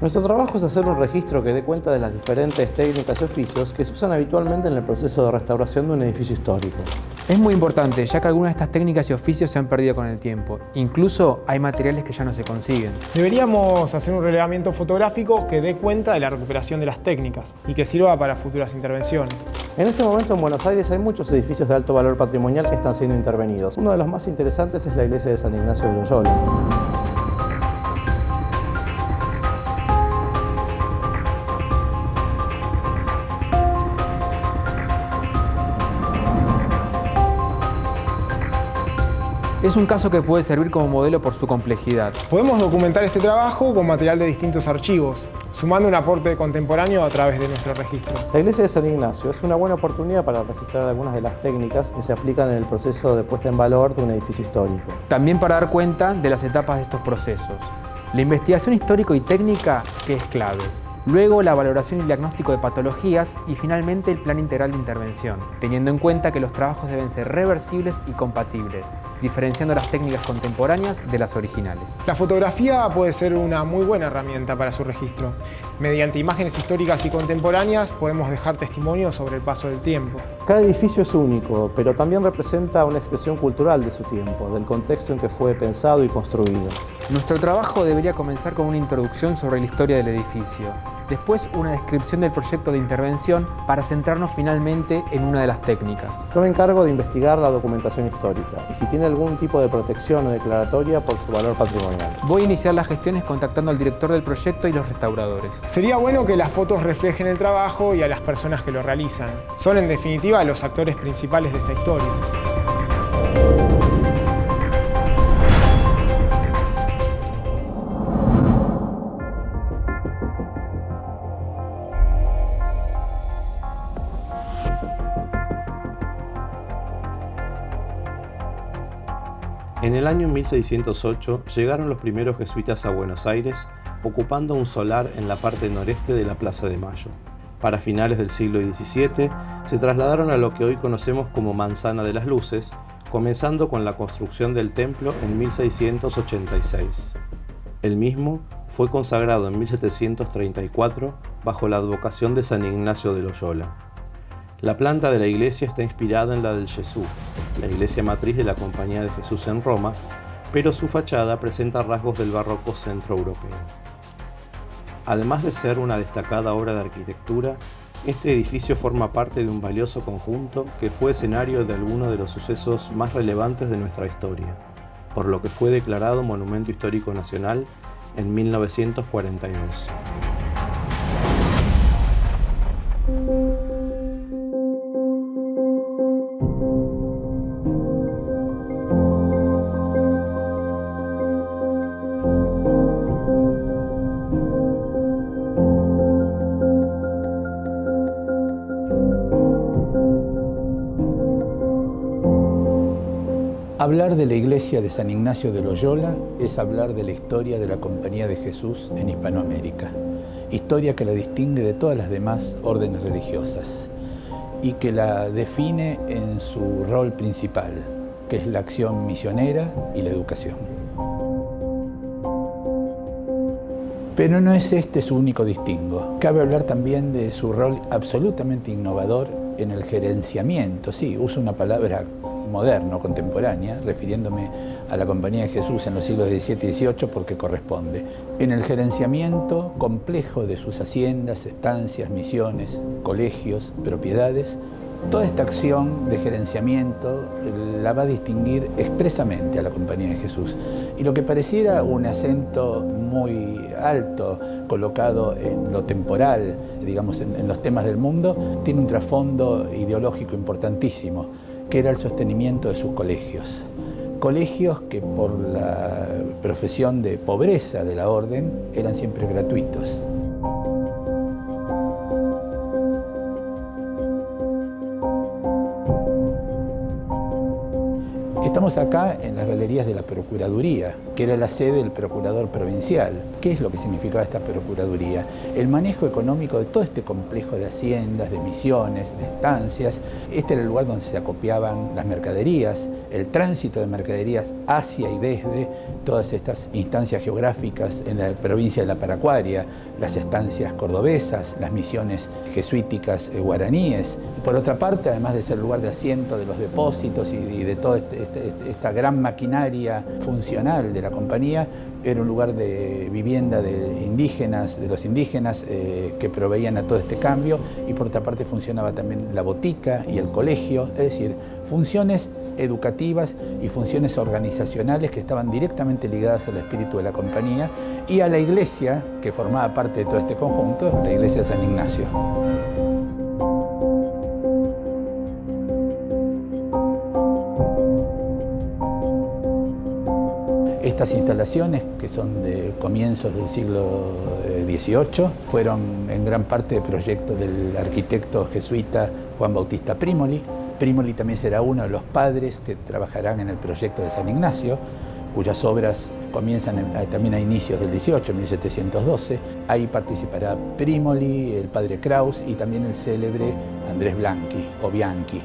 Nuestro trabajo es hacer un registro que dé cuenta de las diferentes técnicas y oficios que se usan habitualmente en el proceso de restauración de un edificio histórico. Es muy importante, ya que algunas de estas técnicas y oficios se han perdido con el tiempo. Incluso hay materiales que ya no se consiguen. Deberíamos hacer un relevamiento fotográfico que dé cuenta de la recuperación de las técnicas y que sirva para futuras intervenciones. En este momento en Buenos Aires hay muchos edificios de alto valor patrimonial que están siendo intervenidos. Uno de los más interesantes es la iglesia de San Ignacio de Loyola. Es un caso que puede servir como modelo por su complejidad. Podemos documentar este trabajo con material de distintos archivos, sumando un aporte contemporáneo a través de nuestro registro. La iglesia de San Ignacio es una buena oportunidad para registrar algunas de las técnicas que se aplican en el proceso de puesta en valor de un edificio histórico. También para dar cuenta de las etapas de estos procesos. La investigación histórico y técnica, que es clave. Luego la valoración y diagnóstico de patologías y finalmente el plan integral de intervención, teniendo en cuenta que los trabajos deben ser reversibles y compatibles, diferenciando las técnicas contemporáneas de las originales. La fotografía puede ser una muy buena herramienta para su registro. Mediante imágenes históricas y contemporáneas podemos dejar testimonio sobre el paso del tiempo. Cada edificio es único, pero también representa una expresión cultural de su tiempo, del contexto en que fue pensado y construido. Nuestro trabajo debería comenzar con una introducción sobre la historia del edificio. Después, una descripción del proyecto de intervención para centrarnos finalmente en una de las técnicas. Yo me encargo de investigar la documentación histórica y si tiene algún tipo de protección o declaratoria por su valor patrimonial. Voy a iniciar las gestiones contactando al director del proyecto y los restauradores. Sería bueno que las fotos reflejen el trabajo y a las personas que lo realizan. Son en definitiva los actores principales de esta historia. En el año 1608 llegaron los primeros jesuitas a Buenos Aires, ocupando un solar en la parte noreste de la Plaza de Mayo. Para finales del siglo XVII se trasladaron a lo que hoy conocemos como Manzana de las Luces, comenzando con la construcción del templo en 1686. El mismo fue consagrado en 1734 bajo la advocación de San Ignacio de Loyola. La planta de la iglesia está inspirada en la del Gesù, la iglesia matriz de la Compañía de Jesús en Roma, pero su fachada presenta rasgos del barroco centroeuropeo. Además de ser una destacada obra de arquitectura, este edificio forma parte de un valioso conjunto que fue escenario de algunos de los sucesos más relevantes de nuestra historia, por lo que fue declarado Monumento Histórico Nacional en 1942. Hablar de la iglesia de San Ignacio de Loyola es hablar de la historia de la Compañía de Jesús en Hispanoamérica, historia que la distingue de todas las demás órdenes religiosas y que la define en su rol principal, que es la acción misionera y la educación. Pero no es este su único distingo. Cabe hablar también de su rol absolutamente innovador en el gerenciamiento. Sí, uso una palabra moderno, contemporánea, refiriéndome a la Compañía de Jesús en los siglos XVII y XVIII porque corresponde. En el gerenciamiento complejo de sus haciendas, estancias, misiones, colegios, propiedades, toda esta acción de gerenciamiento la va a distinguir expresamente a la Compañía de Jesús. Y lo que pareciera un acento muy alto, colocado en lo temporal, digamos, en los temas del mundo, tiene un trasfondo ideológico importantísimo, que era el sostenimiento de sus colegios. Colegios que por la profesión de pobreza de la orden eran siempre gratuitos. Estamos acá en las galerías de la Procuraduría, que era la sede del Procurador Provincial. ¿Qué es lo que significaba esta Procuraduría? El manejo económico de todo este complejo de haciendas, de misiones, de estancias. Este era el lugar donde se acopiaban las mercaderías, el tránsito de mercaderías hacia y desde todas estas instancias geográficas en la provincia de la Paracuaria, las estancias cordobesas, las misiones jesuíticas guaraníes. Por otra parte, además de ser lugar de asiento de los depósitos y de toda esta gran maquinaria funcional de la compañía, era un lugar de vivienda de los indígenas que proveían a todo este cambio, y por otra parte funcionaba también la botica y el colegio, es decir, funciones educativas y funciones organizacionales que estaban directamente ligadas al espíritu de la compañía y a la iglesia que formaba parte de todo este conjunto, la iglesia de San Ignacio. Estas instalaciones, que son de comienzos del siglo XVIII, fueron en gran parte proyecto del arquitecto jesuita Juan Bautista Primoli. Primoli también será uno de los padres que trabajarán en el proyecto de San Ignacio, cuyas obras comienzan también a inicios del XVIII, 1712. Ahí participará Primoli, el padre Kraus y también el célebre Andrés Blanchi, o Bianchi,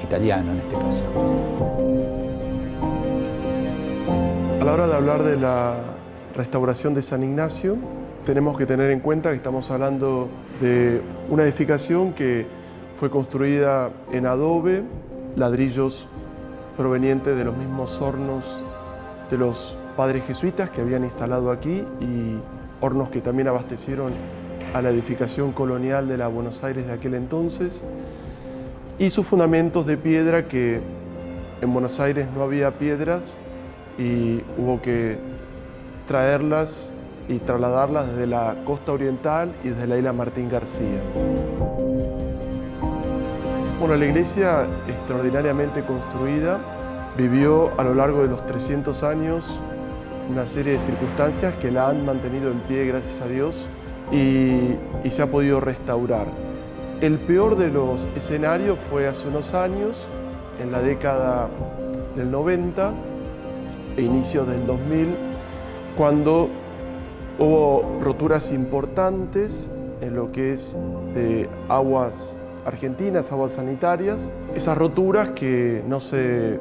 italiano en este caso. A la hora de hablar de la restauración de San Ignacio, tenemos que tener en cuenta que estamos hablando de una edificación que fue construida en adobe, ladrillos provenientes de los mismos hornos de los padres jesuitas que habían instalado aquí y hornos que también abastecieron a la edificación colonial de la Buenos Aires de aquel entonces, y sus fundamentos de piedra, que en Buenos Aires no había piedras y hubo que traerlas y trasladarlas desde la costa oriental y desde la isla Martín García. Bueno, la iglesia, extraordinariamente construida, vivió a lo largo de los 300 años una serie de circunstancias que la han mantenido en pie, gracias a Dios, y se ha podido restaurar. El peor de los escenarios fue hace unos años, en la década del 90 e inicios del 2000, cuando hubo roturas importantes en lo que es de aguas argentinas, aguas sanitarias. Esas roturas que no se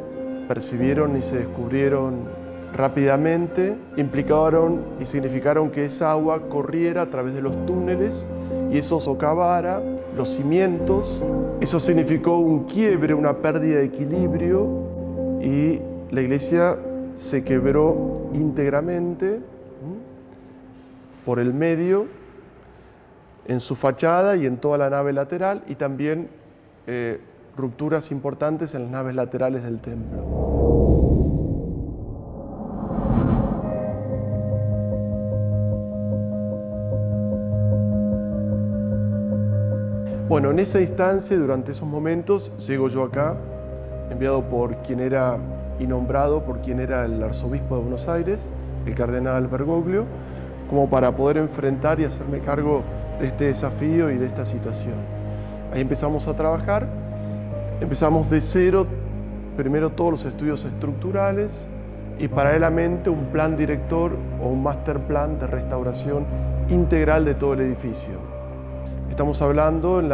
percibieron ni se descubrieron rápidamente implicaron y significaron que esa agua corriera a través de los túneles y eso socavara los cimientos. Eso significó un quiebre, una pérdida de equilibrio, y la iglesia se quebró íntegramente por el medio, en su fachada y en toda la nave lateral, y también rupturas importantes en las naves laterales del templo. Bueno, en esa instancia, durante esos momentos, llego yo acá, enviado por quien era y nombrado por quien era el arzobispo de Buenos Aires, el cardenal Bergoglio, como para poder enfrentar y hacerme cargo de este desafío y de esta situación. Ahí empezamos a trabajar, empezamos de cero, primero todos los estudios estructurales y paralelamente un plan director o un master plan de restauración integral de todo el edificio. Estamos hablando en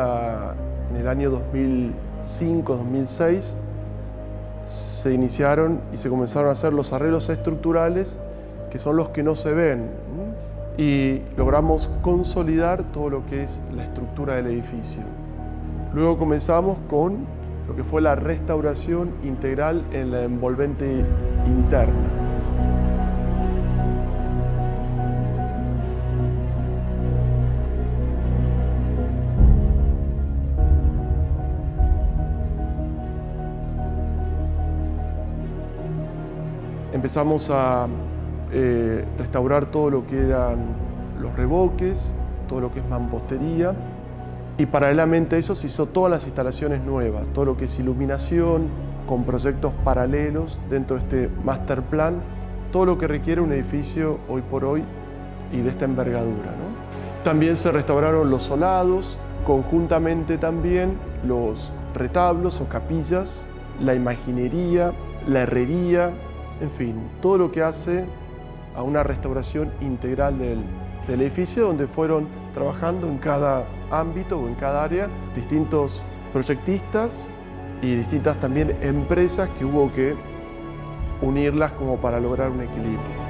el año 2005-2006, se iniciaron y se comenzaron a hacer los arreglos estructurales, que son los que no se ven, y logramos consolidar todo lo que es la estructura del edificio. Luego comenzamos con lo que fue la restauración integral en la envolvente interna. Empezamos a restaurar todo lo que eran los revoques, todo lo que es mampostería, y paralelamente a eso se hizo todas las instalaciones nuevas, todo lo que es iluminación, con proyectos paralelos dentro de este master plan, todo lo que requiere un edificio hoy por hoy y de esta envergadura, ¿no? También se restauraron los solados, conjuntamente también los retablos o capillas, la imaginería, la herrería, en fin, todo lo que hace a una restauración integral del edificio, donde fueron trabajando en cada ámbito o en cada área distintos proyectistas y distintas también empresas que hubo que unirlas como para lograr un equilibrio.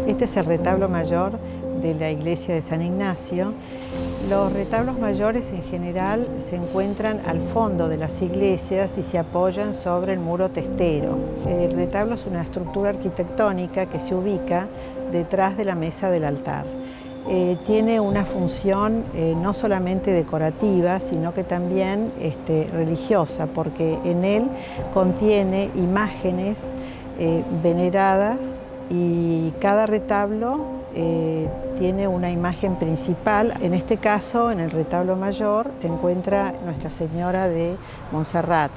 Este es el retablo mayor de la iglesia de San Ignacio. Los retablos mayores en general se encuentran al fondo de las iglesias y se apoyan sobre el muro testero. El retablo es una estructura arquitectónica que se ubica detrás de la mesa del altar. Tiene una función no solamente decorativa, sino que también religiosa, porque en él contiene imágenes veneradas y cada retablo tiene una imagen principal. En este caso, en el retablo mayor, se encuentra Nuestra Señora de Montserrat.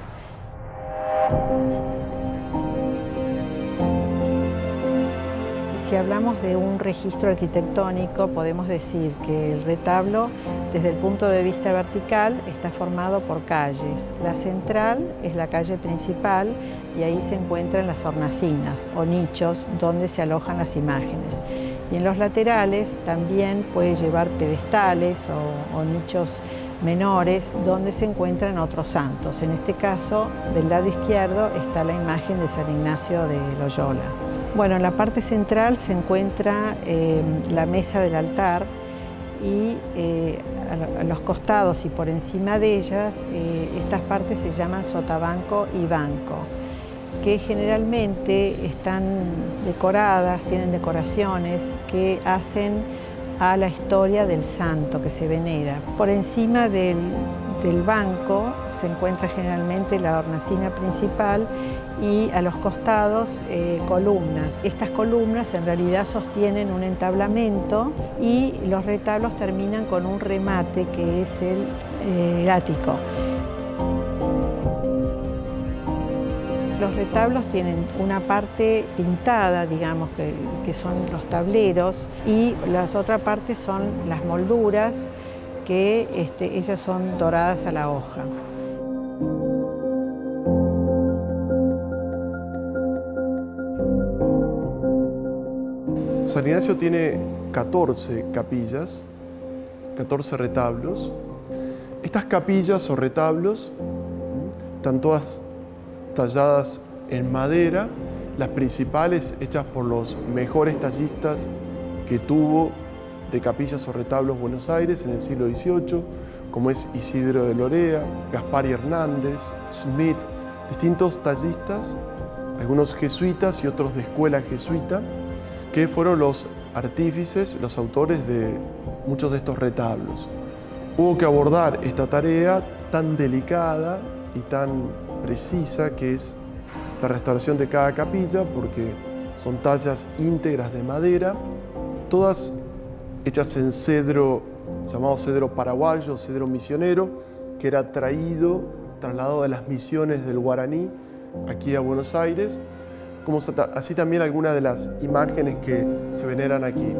Si hablamos de un registro arquitectónico, podemos decir que el retablo, desde el punto de vista vertical, está formado por calles. La central es la calle principal y ahí se encuentran las hornacinas o nichos donde se alojan las imágenes. Y en los laterales también puede llevar pedestales o nichos menores donde se encuentran otros santos. En este caso, del lado izquierdo está la imagen de San Ignacio de Loyola. Bueno, en la parte central se encuentra la mesa del altar y a los costados y por encima de ellas estas partes se llaman sotabanco y banco, que generalmente están decoradas, tienen decoraciones que hacen a la historia del santo que se venera. Por encima del banco se encuentra generalmente la hornacina principal y a los costados columnas. Estas columnas en realidad sostienen un entablamento y los retablos terminan con un remate que es el ático. Los retablos tienen una parte pintada, digamos, que son los tableros, y la otra parte son las molduras, que ellas son doradas a la hoja. San Ignacio tiene 14 capillas, 14 retablos. Estas capillas o retablos están todas talladas en madera, las principales hechas por los mejores tallistas que tuvo de capillas o retablos Buenos Aires en el siglo XVIII, como es Isidro de Lorea, Gaspar y Hernández, Smith, distintos tallistas, algunos jesuitas y otros de escuela jesuita, que fueron los artífices, los autores de muchos de estos retablos. Hubo que abordar esta tarea tan delicada y tan precisa que es la restauración de cada capilla, porque son tallas íntegras de madera, todas hechas en cedro, llamado cedro paraguayo, cedro misionero, que era trasladado de las misiones del Guaraní aquí a Buenos Aires, como así también algunas de las imágenes que se veneran aquí.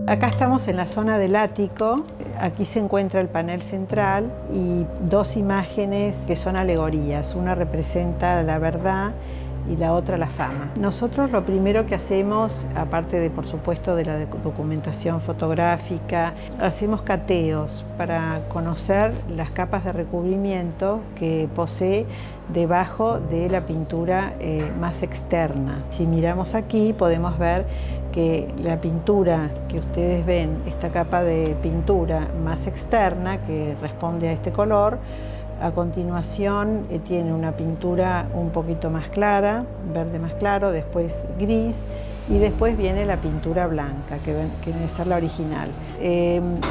Acá estamos en la zona del ático. Aquí se encuentra el panel central y dos imágenes que son alegorías. Una representa la verdad y la otra la fama. Nosotros lo primero que hacemos, aparte de, por supuesto, de la documentación fotográfica, hacemos cateos para conocer las capas de recubrimiento que posee debajo de la pintura más externa. Si miramos aquí podemos ver que la pintura que ustedes ven, esta capa de pintura más externa que responde a este color, A continuación tiene una pintura un poquito más clara, verde más claro, después gris, y después viene la pintura blanca, que viene a ser la original.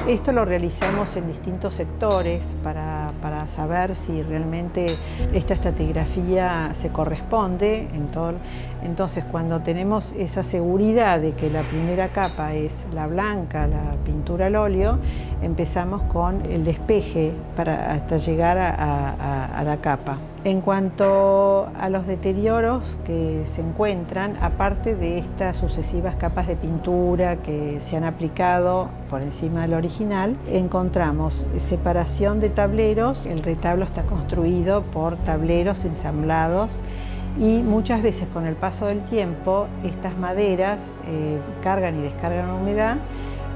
Esto lo realizamos en distintos sectores para saber si realmente esta estratigrafía se corresponde en todo. Entonces, cuando tenemos esa seguridad de que la primera capa es la blanca, la pintura al óleo, empezamos con el despeje hasta llegar a la capa. En cuanto a los deterioros que se encuentran, aparte de estas sucesivas capas de pintura que se han aplicado por encima del original, encontramos separación de tableros. El retablo está construido por tableros ensamblados y muchas veces con el paso del tiempo estas maderas cargan y descargan humedad.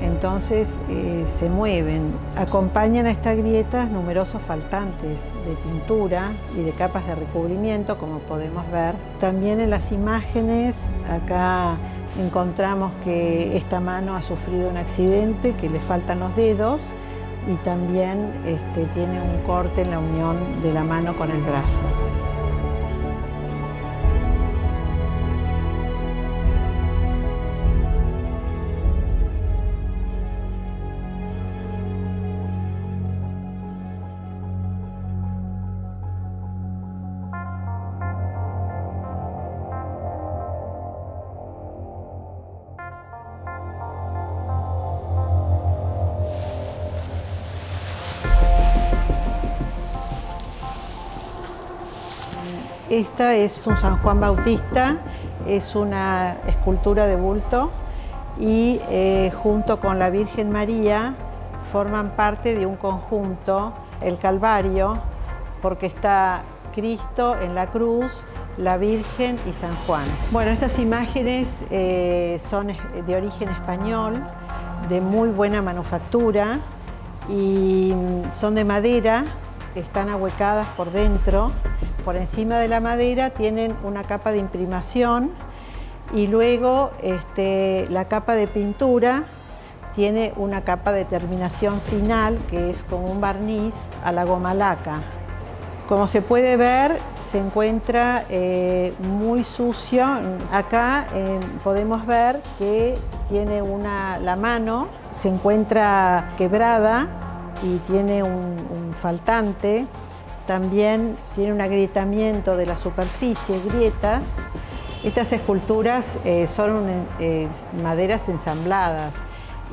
Entonces se mueven. Acompañan a estas grietas numerosos faltantes de pintura y de capas de recubrimiento, como podemos ver. También en las imágenes, acá encontramos que esta mano ha sufrido un accidente, que le faltan los dedos, y también tiene un corte en la unión de la mano con el brazo. Esta es un San Juan Bautista, es una escultura de bulto y junto con la Virgen María forman parte de un conjunto, el Calvario, porque está Cristo en la cruz, la Virgen y San Juan. Bueno, estas imágenes son de origen español, de muy buena manufactura y son de madera, están ahuecadas por dentro. Por encima de la madera tienen una capa de imprimación y luego la capa de pintura tiene una capa de terminación final que es como un barniz a la goma laca. Como se puede ver, se encuentra muy sucio. Acá podemos ver que tiene la mano, se encuentra quebrada y tiene un faltante. También tiene un agrietamiento de la superficie, grietas. Estas esculturas son maderas ensambladas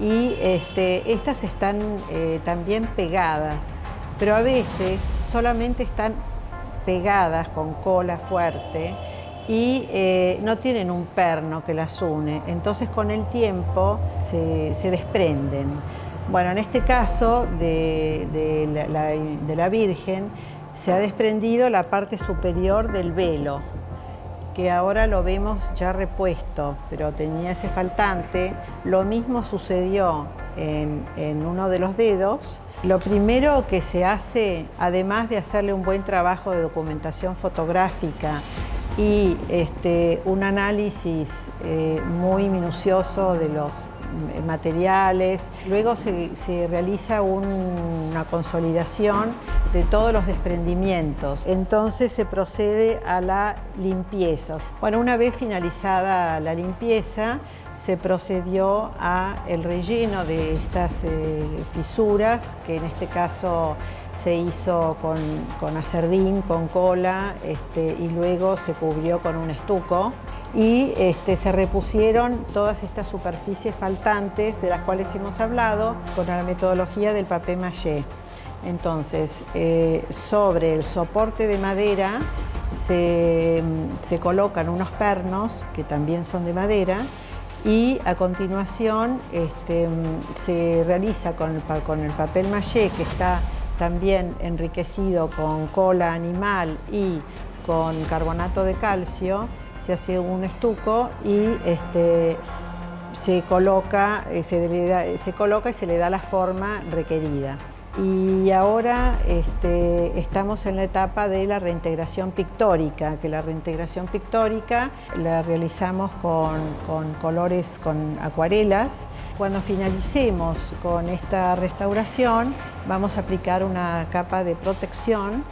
y estas están también pegadas, pero a veces solamente están pegadas con cola fuerte y no tienen un perno que las une, entonces con el tiempo se desprenden. Bueno, en este caso de la Virgen se ha desprendido la parte superior del velo, que ahora lo vemos ya repuesto, pero tenía ese faltante. Lo mismo sucedió en uno de los dedos. Lo primero que se hace, además de hacerle un buen trabajo de documentación fotográfica y un análisis muy minucioso de los materiales, luego se realiza una consolidación de todos los desprendimientos. Entonces se procede a la limpieza. Bueno, una vez finalizada la limpieza, se procedió al relleno de estas fisuras, que en este caso se hizo con acerrín, con cola, y luego se cubrió con un estuco. Y se repusieron todas estas superficies faltantes de las cuales hemos hablado con la metodología del papier-mâché. Entonces, sobre el soporte de madera se colocan unos pernos que también son de madera y a continuación se realiza con el papier-mâché, que está también enriquecido con cola animal y con carbonato de calcio. Se hace un estuco y se coloca y se le da la forma requerida. Y ahora estamos en la etapa de la reintegración pictórica, que la reintegración pictórica la realizamos con colores, con acuarelas. Cuando finalicemos con esta restauración, vamos a aplicar una capa de protección.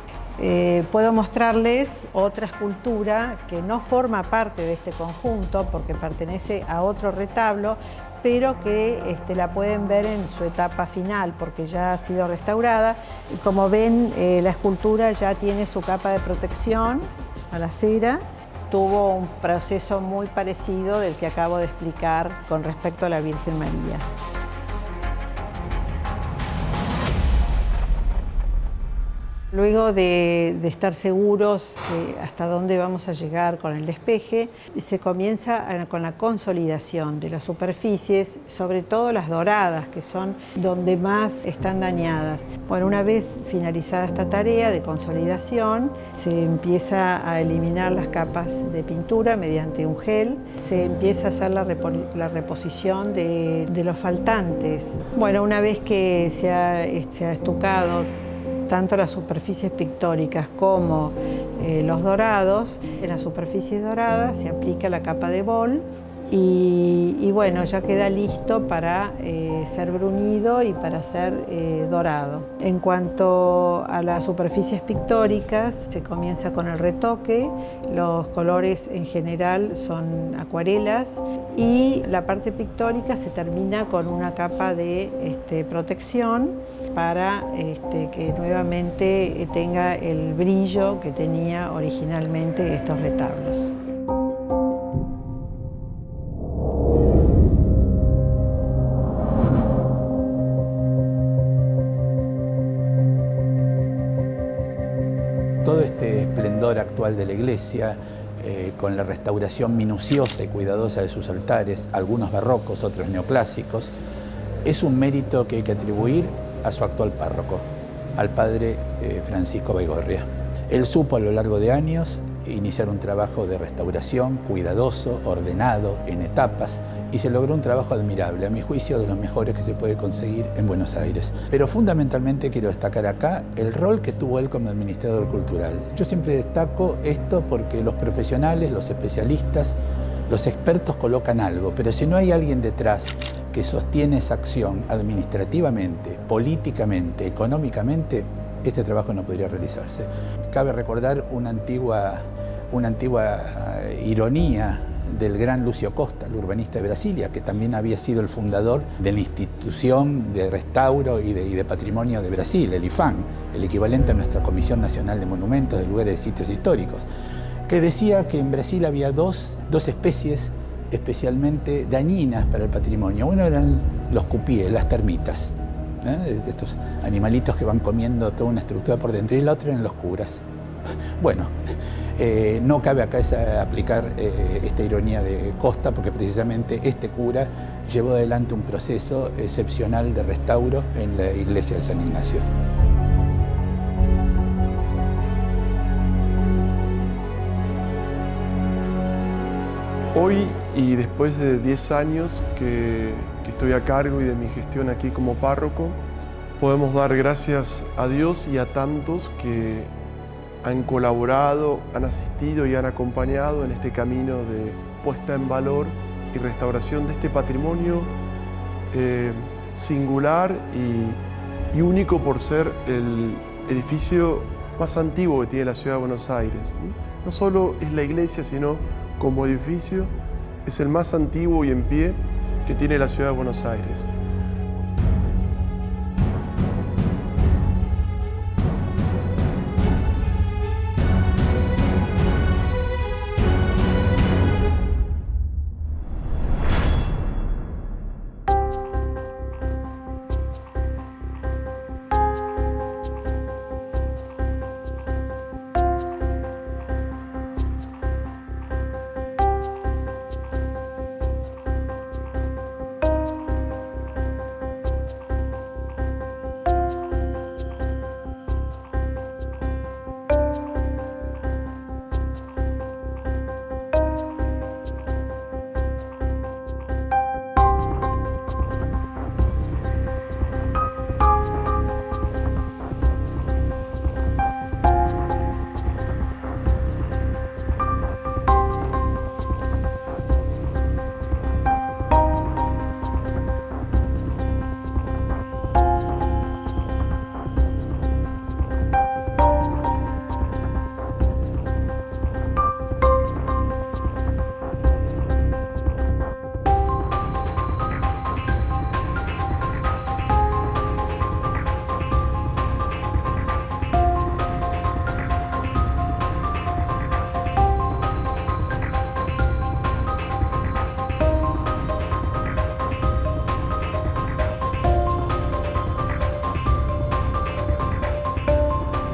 Puedo mostrarles otra escultura que no forma parte de este conjunto porque pertenece a otro retablo, pero que la pueden ver en su etapa final porque ya ha sido restaurada. Y como ven, la escultura ya tiene su capa de protección a la cera. Tuvo un proceso muy parecido del que acabo de explicar con respecto a la Virgen María. Luego de estar seguros de hasta dónde vamos a llegar con el despeje, se comienza con la consolidación de las superficies, sobre todo las doradas, que son donde más están dañadas. Bueno, una vez finalizada esta tarea de consolidación, se empieza a eliminar las capas de pintura mediante un gel, se empieza a hacer la reposición de los faltantes. Bueno, una vez que se ha estucado tanto las superficies pictóricas como los dorados, en las superficies doradas se aplica la capa de bol y bueno, ya queda listo para ser bruñido y para ser dorado. En cuanto a las superficies pictóricas, se comienza con el retoque. Los colores en general son acuarelas y la parte pictórica se termina con una capa de protección para que nuevamente tenga el brillo que tenía originalmente estos retablos. Todo este esplendor actual de la iglesia, con la restauración minuciosa y cuidadosa de sus altares, algunos barrocos, otros neoclásicos, es un mérito que hay que atribuir a su actual párroco, al padre Francisco Baigorria. Él supo a lo largo de años iniciar un trabajo de restauración cuidadoso, ordenado, en etapas, y se logró un trabajo admirable, a mi juicio de los mejores que se puede conseguir en Buenos Aires. Pero fundamentalmente quiero destacar acá el rol que tuvo él como administrador cultural. Yo siempre destaco esto porque los profesionales, los especialistas, los expertos colocan algo, pero si no hay alguien detrás que sostiene esa acción administrativamente, políticamente, económicamente, este trabajo no podría realizarse. Cabe recordar una antigua ironía del gran Lúcio Costa, el urbanista de Brasilia, que también había sido el fundador de la institución de restauro y de patrimonio de Brasil, el IFAM, el equivalente a nuestra Comisión Nacional de Monumentos, de Lugares y Sitios Históricos, que decía que en Brasil había dos especies especialmente dañinas para el patrimonio. Uno eran los cupíes, las termitas, estos animalitos que van comiendo toda una estructura por dentro, y la otra eran los curas. Bueno, no cabe acá aplicar esta ironía de Costa, porque precisamente este cura llevó adelante un proceso excepcional de restauro en la iglesia de San Ignacio. Hoy, y después de 10 años que estoy a cargo y de mi gestión aquí como párroco, podemos dar gracias a Dios y a tantos que han colaborado, han asistido y han acompañado en este camino de puesta en valor y restauración de este patrimonio singular y único por ser el edificio más antiguo que tiene la ciudad de Buenos Aires. No solo es la iglesia, sino como edificio es el más antiguo y en pie que tiene la ciudad de Buenos Aires.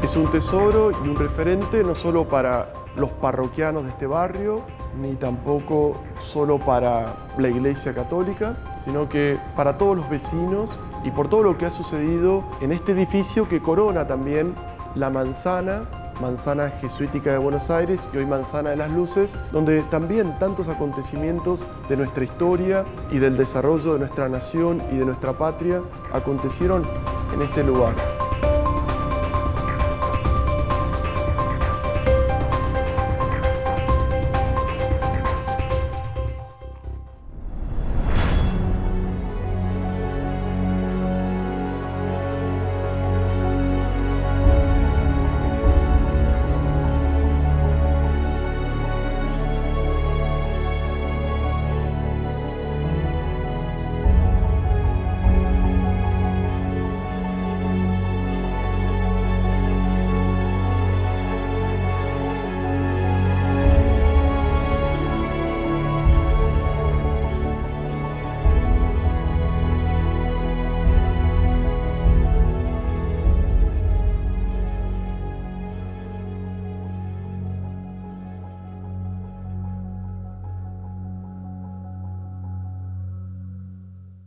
Es un tesoro y un referente no solo para los parroquianos de este barrio, ni tampoco solo para la Iglesia Católica, sino que para todos los vecinos y por todo lo que ha sucedido en este edificio que corona también la manzana jesuítica de Buenos Aires y hoy Manzana de las Luces, donde también tantos acontecimientos de nuestra historia y del desarrollo de nuestra nación y de nuestra patria acontecieron en este lugar.